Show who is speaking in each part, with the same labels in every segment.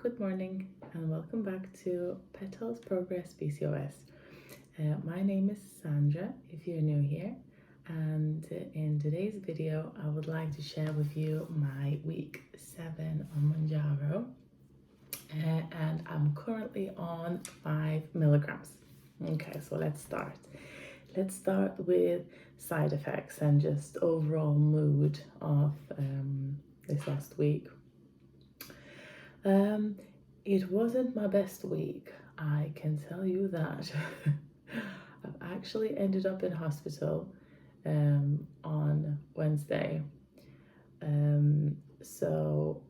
Speaker 1: Good morning and welcome back to Petals.Progress.PCOS. My name is Sandra if you're new here, and in today's video I would like to share with you my week 7 on Mounjaro, and I'm currently on 5 milligrams. Okay, so let's start. Let's start with side effects and just overall mood of this last week. It wasn't my best week, I can tell you that. I've actually ended up in hospital on Wednesday. So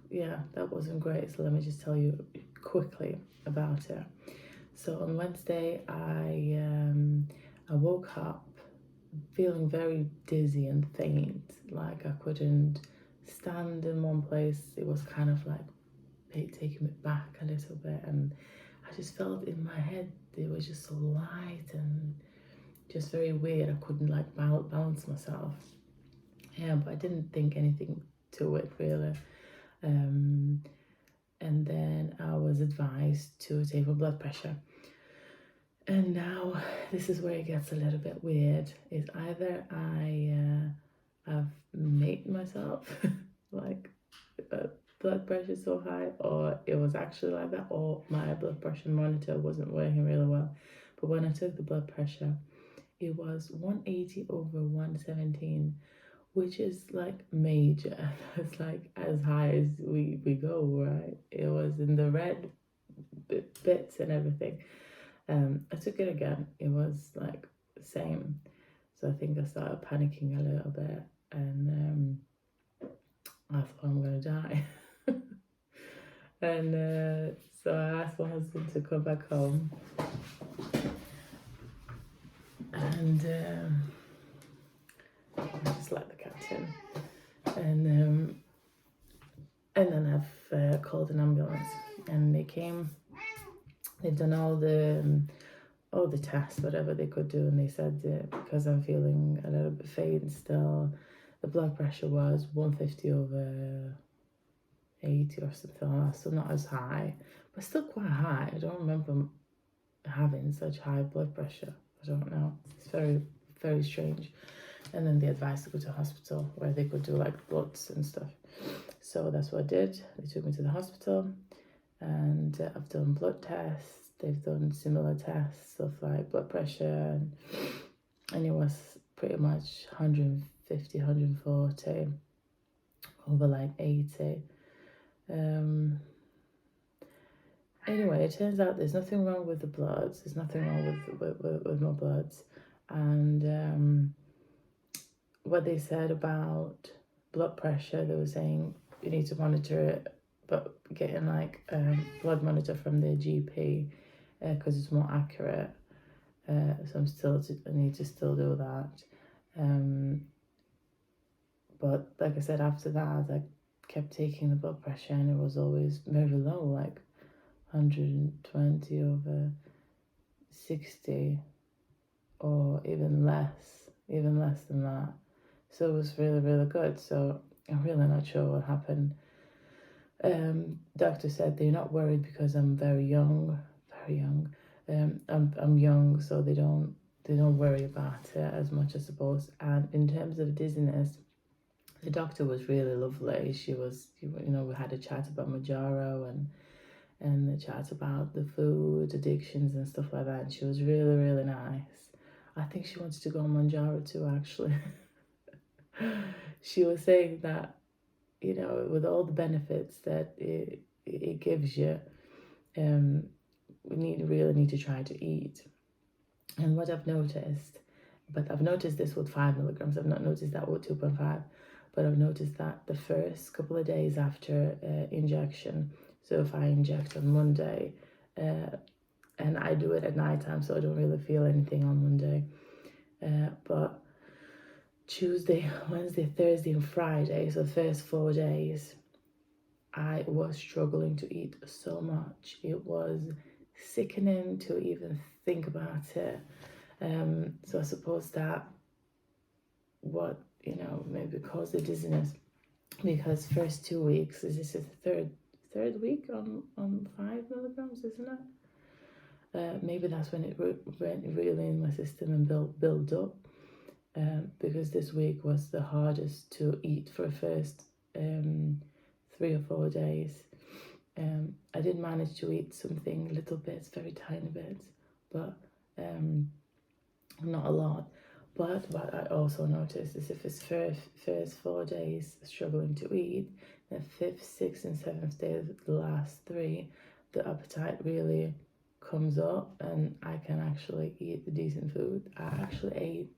Speaker 1: yeah, that wasn't great. So let me just tell you quickly about it. So on Wednesday, I woke up feeling very dizzy and faint, like I couldn't stand in one place. It was kind of like taking me back a little bit, and I just felt in my head it was just so light and just very weird. I couldn't like balance myself. Yeah, but I didn't think anything to it really. And then I was advised to take my blood pressure. And now this is where it gets a little bit weird. Is either I've made myself like blood pressure so high, or it was actually like that, or my blood pressure monitor wasn't working really well. But when I took the blood pressure, it was 180 over 117, which is like major. It's like as high as we go, right? It was in the red bits and everything. I took it again. It was like the same. So I think I started panicking a little bit, and I thought I'm gonna die. And so I asked my husband to come back home, and I just let the cat in, and then I've called an ambulance, and they came. They've done all the tests, whatever they could do, and they said that because I'm feeling a little bit faint still, the blood pressure was 150 over 80 or something like that, so not as high, but still quite high. I don't remember having such high blood pressure. I don't know. It's very, very strange. And then they advised to go to hospital where they could do like bloods and stuff. So that's what I did. They took me to the hospital, and I've done blood tests. They've done similar tests of like blood pressure, and it was pretty much 150, 140 over like 80. Anyway, it turns out there's nothing wrong with the bloods. There's nothing wrong with my bloods. And what they said about blood pressure, they were saying you need to monitor it, but getting like blood monitor from the GP because it's more accurate. So I need to still do that. But like I said, after that, I kept taking the blood pressure, and it was always very low, like 120 over 60, or even less than that. So it was really, really good. So I'm really not sure what happened. Doctor said they're not worried because I'm very young. I'm young, so they don't worry about it as much, I suppose. And in terms of dizziness, the doctor was really lovely. She was, we had a chat about Mounjaro and the chat about the food addictions and stuff like that. And she was really, really nice. I think she wanted to go on Mounjaro too, actually. She was saying that, with all the benefits that it gives you, we really need to try to eat. And what I've noticed, but I've noticed this with 5 milligrams, I've not noticed that with 2.5, but I've noticed that the first couple of days after injection, so if I inject on Monday, and I do it at nighttime, so I don't really feel anything on Monday, but Tuesday, Wednesday, Thursday and Friday, so the first 4 days, I was struggling to eat so much. It was sickening to even think about it. So I suppose that maybe caused the dizziness, because first 2 weeks, this is the third week on 5 milligrams, isn't it? Maybe that's when it went really in my system and build up. Because this week was the hardest to eat for the first 3 or 4 days. I did manage to eat something, little bits, very tiny bits, but not a lot. But what I also noticed is if it's first 4 days struggling to eat, the 5th, 6th, and 7th day, the last 3, the appetite really comes up and I can actually eat the decent food. I actually ate,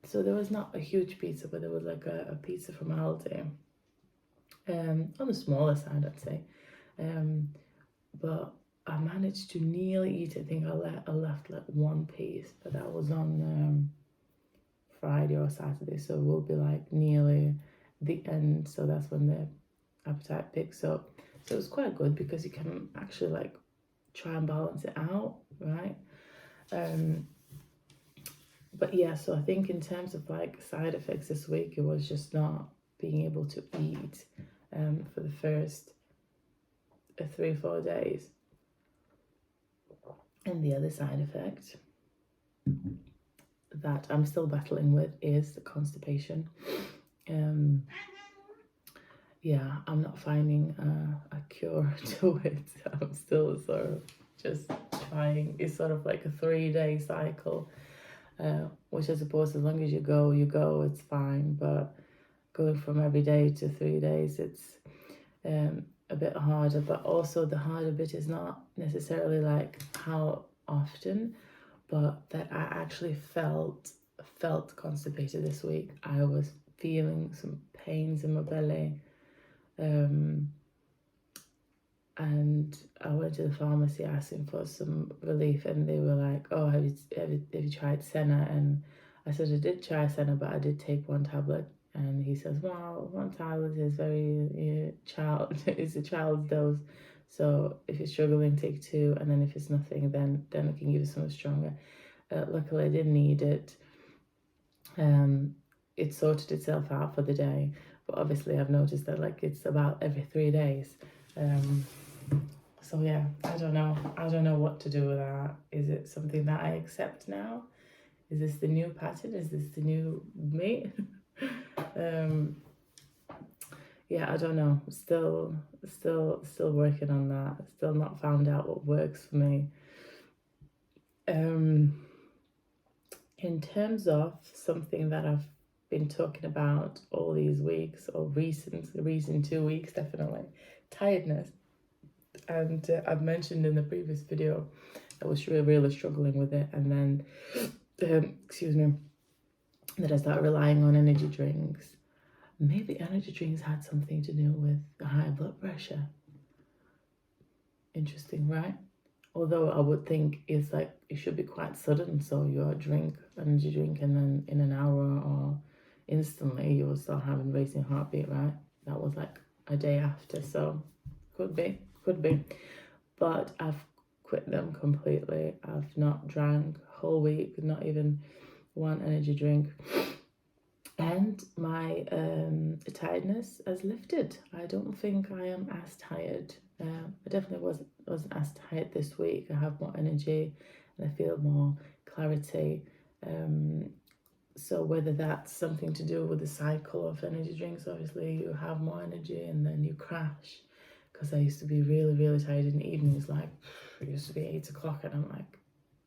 Speaker 1: so there was not a huge pizza, but there was like a pizza from Aldi, on the smaller side, I'd say. But I managed to nearly eat it. I think I left like 1 piece, but that was on Friday or Saturday, so it will be like nearly the end. So that's when the appetite picks up. So it's quite good because you can actually like try and balance it out, right? But yeah, so I think in terms of like side effects this week, it was just not being able to eat for the first 3 or 4 days. And the other side effect that I'm still battling with is the constipation. Yeah, I'm not finding a cure to it. I'm still sort of just trying. It's sort of like a 3-day cycle, which I suppose as long as you go, it's fine. But going from every day to 3 days, it's a bit harder. But also the harder bit is not necessarily like how often, but that I actually felt constipated this week. I was feeling some pains in my belly, and I went to the pharmacy asking for some relief, and they were like, "Oh, have you tried Senna?" And I said I did try Senna, but I did take 1 tablet. And he says, "Well, 1 tablet is it's a child's dose. So if you're struggling, take 2, and then if it's nothing, then I can give you something stronger." Luckily, I didn't need it. It sorted itself out for the day, but obviously I've noticed that like it's about every 3 days. So yeah, I don't know what to do with that. Is it something that I accept now? Is this the new pattern? Is this the new me? Yeah, I don't know. Still working on that. Still not found out what works for me. In terms of something that I've been talking about all these weeks, or recent 2 weeks, definitely, tiredness. And I've mentioned in the previous video I was really struggling with it, and then excuse me, that I started relying on energy drinks. Maybe energy drinks had something to do with the high blood pressure. Interesting, right? Although I would think it's like it should be quite sudden, so you drink energy drink and then in an hour or instantly you will start having racing heartbeat, right? That was like a day after, so could be. But I've quit them completely. I've not drank whole week, not even 1 energy drink. And my tiredness has lifted. I don't think I am as tired. I definitely wasn't as tired this week. I have more energy and I feel more clarity. So whether that's something to do with the cycle of energy drinks, obviously you have more energy and then you crash. Because I used to be really, really tired in the evenings. Like it used to be 8 o'clock and I'm like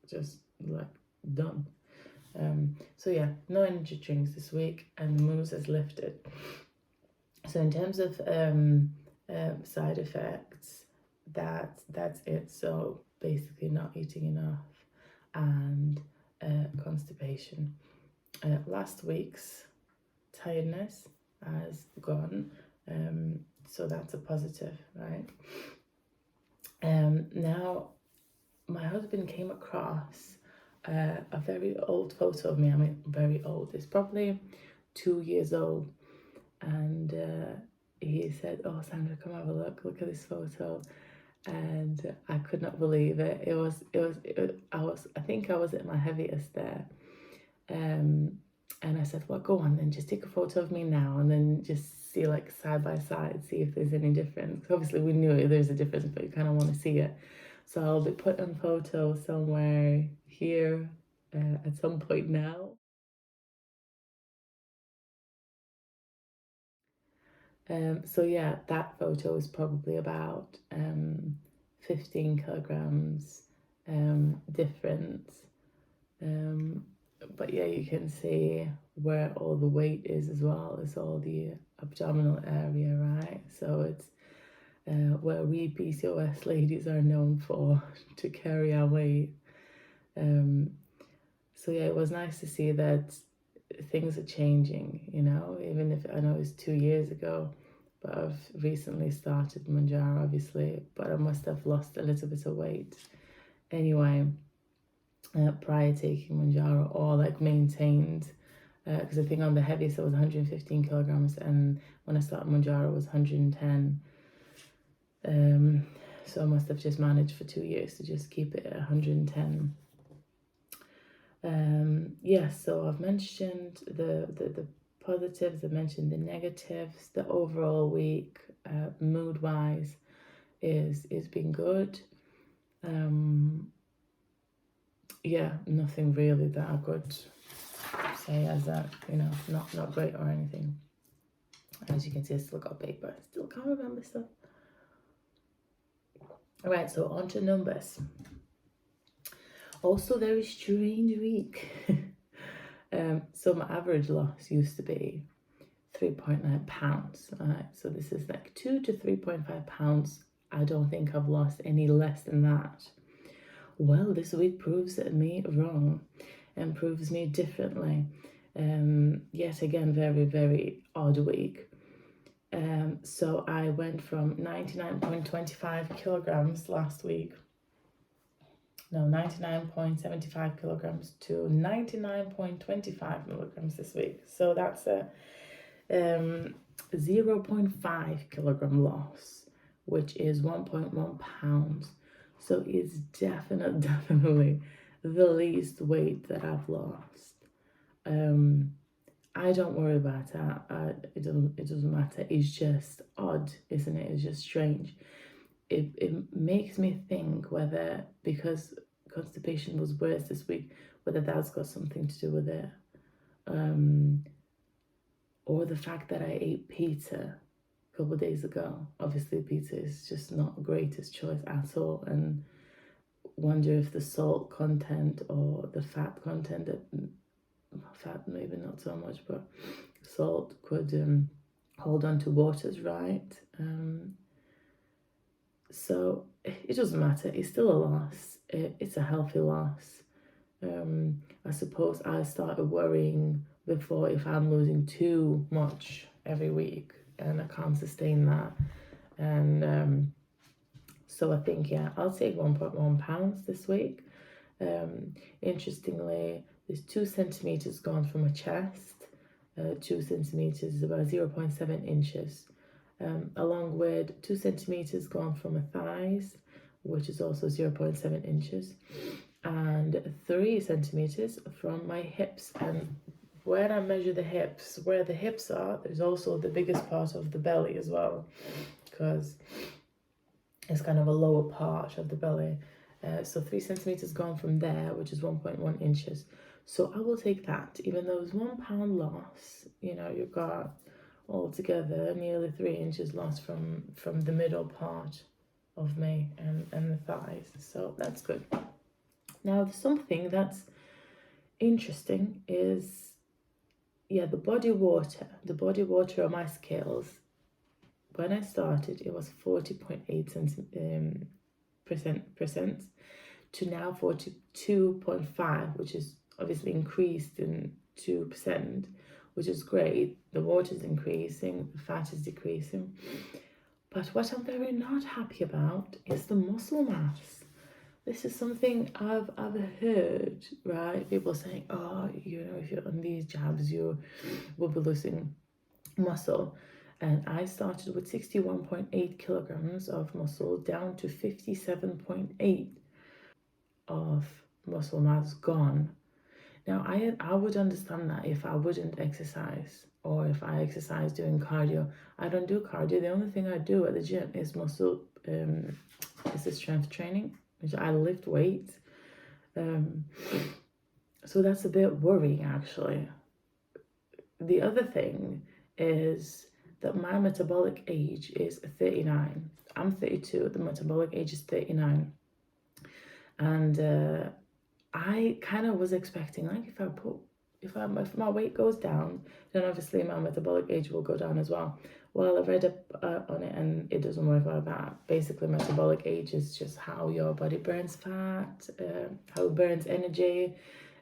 Speaker 1: just like done. So yeah, no energy drinks this week, and the mood has lifted. So in terms of side effects, that's it. So basically not eating enough and constipation. Last week's tiredness has gone, so that's a positive, right? Now my husband came across a very old photo of me. I mean, very old. It's probably 2 years old. And he said, "Oh, Sandra, come have a look. Look at this photo." And I could not believe it. I think I was at my heaviest there. And I said, "Well, go on then, just take a photo of me now and then just see like side by side, see if there's any difference. Obviously we knew there's a difference, but you kind of want to see it. So I'll be putting photos somewhere here at some point now. So yeah, that photo is probably about 15 kilograms difference. But yeah, you can see where all the weight is as well as all the abdominal area, right? So it's where we PCOS ladies are known for to carry our weight. So yeah, it was nice to see that things are changing, you know, even if I know it was 2 years ago, but I've recently started Mounjaro, obviously, but I must have lost a little bit of weight anyway prior to taking Mounjaro, or like maintained, because I think on the heaviest it was 115 kilograms, and when I started Mounjaro it was 110. So I must have just managed for 2 years to just keep it at 110. Yeah, so I've mentioned the positives, I've mentioned the negatives. The overall week, mood wise, is been good. Yeah, nothing really that I could say as a, you know, not great or anything. As you can see, I still got paper, still can't remember stuff. All right, so on to numbers. Also very strange week. So my average loss used to be 3.9 pounds. So this is like 2 to 3.5 pounds. I don't think I've lost any less than that. Well, this week proves me wrong and proves me differently. Yet again, very, very odd week. So I went from 99.25 kilograms last week. No, 99.75 kilograms to 99.25 milligrams this week. So that's a 0.5 kilogram loss, which is 1.1 pounds. So it's definitely the least weight that I've lost. I don't worry about that. It doesn't matter. It's just odd, isn't it? It's just strange. It makes me think whether, because constipation was worse this week, whether that's got something to do with it. Or the fact that I ate pizza a couple of days ago. Obviously, pizza is just not the greatest choice at all, and wonder if the salt content or the fat content, fat maybe not so much, but salt could hold on to waters, right? So it doesn't matter. It's still a loss. It's a healthy loss. I suppose I started worrying before if I'm losing too much every week and I can't sustain that. And so I think, yeah, I'll take 1.1 pounds this week. Interestingly, there's 2 centimeters gone from my chest. 2 centimeters is about 0.7 inches. Along with 2 centimeters gone from my thighs, which is also 0.7 inches, and 3 centimeters from my hips. And when I measure the hips, where the hips are, there's also the biggest part of the belly as well, because it's kind of a lower part of the belly. So 3 centimeters gone from there, which is 1.1 inches. So I will take that, even though it's 1 pound loss. You know, you've got altogether nearly 3 inches lost from the middle part of me and the thighs. So that's good. Now, something that's interesting is, yeah, the body water on my scales. When I started, it was 40.8% to now 42.5, which is obviously increased in 2%, which is great. The water is increasing, the fat is decreasing. But what I'm very not happy about is the muscle mass. This is something I've heard, right? People saying, oh, you know, if you're on these jabs, you will be losing muscle. And I started with 61.8 kilograms of muscle down to 57.8 of muscle mass gone. Now, I would understand that if I wouldn't exercise or if I exercise doing cardio. I don't do cardio. The only thing I do at the gym is muscle, is the strength training, which I lift weights. So that's a bit worrying, actually. The other thing is that my metabolic age is 39. I'm 32. The metabolic age is 39. And I kind of was expecting, like, if my weight goes down, then obviously my metabolic age will go down as well. Well, I've read up on it, and it doesn't work like that. Basically, metabolic age is just how your body burns fat, how it burns energy.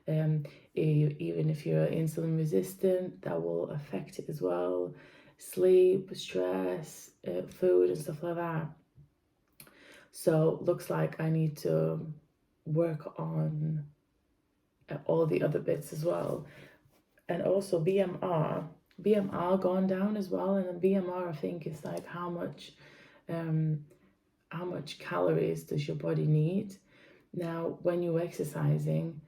Speaker 1: Even if you're insulin resistant, that will affect it as well. Sleep, stress, food, and stuff like that. So looks like I need to work on all the other bits as well. And also BMR gone down as well. And then BMR, I think, is like how much calories does your body need. Now, when you're exercising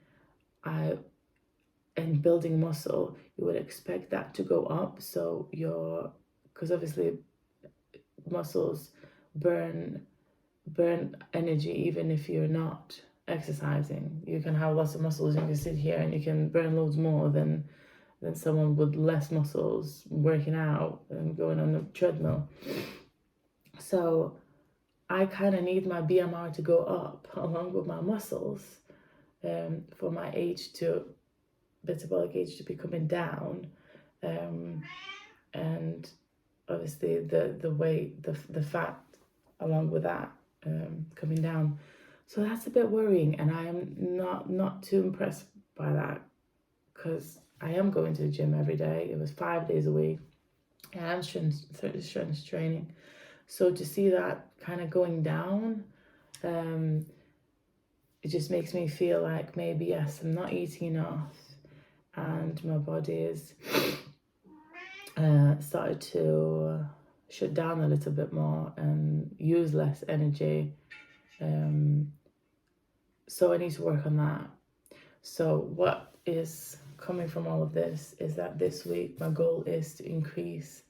Speaker 1: and building muscle, you would expect that to go up. So because obviously muscles burn energy even if you're not exercising. You can have lots of muscles, you can sit here and you can burn loads more than someone with less muscles working out and going on a treadmill. So I kind of need my BMR to go up along with my muscles, for my metabolic age to be coming down, and obviously the weight, the fat along with that, coming down. So that's a bit worrying, and I am not too impressed by that, because I am going to the gym every day. It was 5 days a week, and I'm strength training. So to see that kind of going down, it just makes me feel like maybe, yes, I'm not eating enough, and my body is started to shut down a little bit more and use less energy. So I need to work on that. So what is coming from all of this is that this week my goal is to increase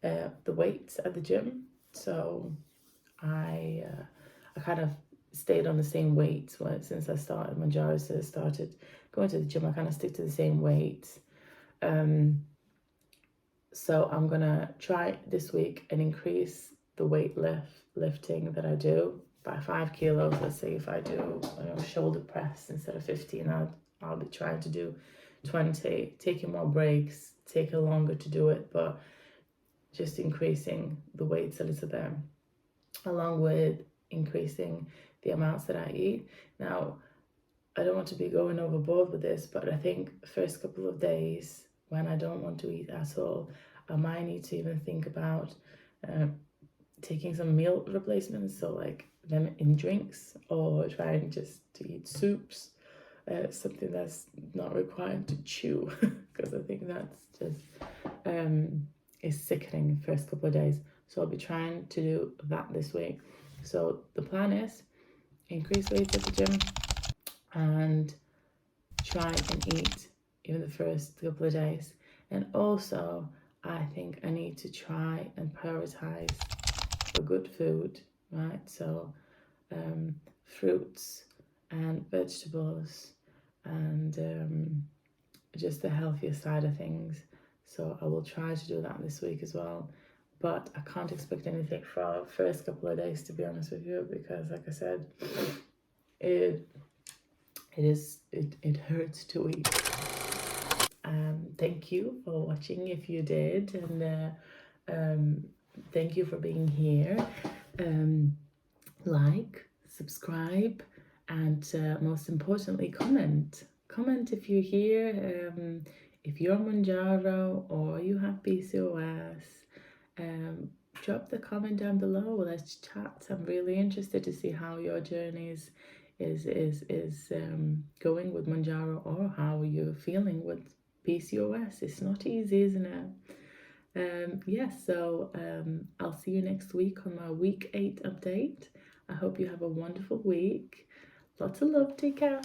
Speaker 1: the weights at the gym. So I kind of stayed on the same weights since I started Mounjaro. So I started going to the gym, I kind of stick to the same weights. So I'm gonna try this week and increase the lifting that I do by 5 kilos. Let's say if I do shoulder press instead of 15, I'll be trying to do 20, taking more breaks, taking longer to do it, but just increasing the weights a little bit, along with increasing the amounts that I eat. Now, I don't want to be going overboard with this, but I think the first couple of days when I don't want to eat at all, I might need to even think about taking some meal replacements, so like them in drinks, or trying just to eat soups, something that's not required to chew, because I think that's just is sickening the first couple of days. So I'll be trying to do that this week. So the plan is increase weight at the gym and try and eat even the first couple of days. And also, I think I need to try and prioritize for good food, right? So fruits and vegetables, and just the healthier side of things. So I will try to do that this week as well. But I can't expect anything for our first couple of days, to be honest with you, because like I said, it hurts to eat. Thank you for watching if you did, and thank you for being here. Like, subscribe, and most importantly, comment if you're here, if you're Mounjaro or you have PCOS. Drop the comment down below. Let's chat. I'm really interested to see how your journey is going with Mounjaro, or how you're feeling with PCOS. It's not easy, isn't it? Yes, so I'll see you next week on my week 8 update. I hope you have a wonderful week. Lots of love. Take care.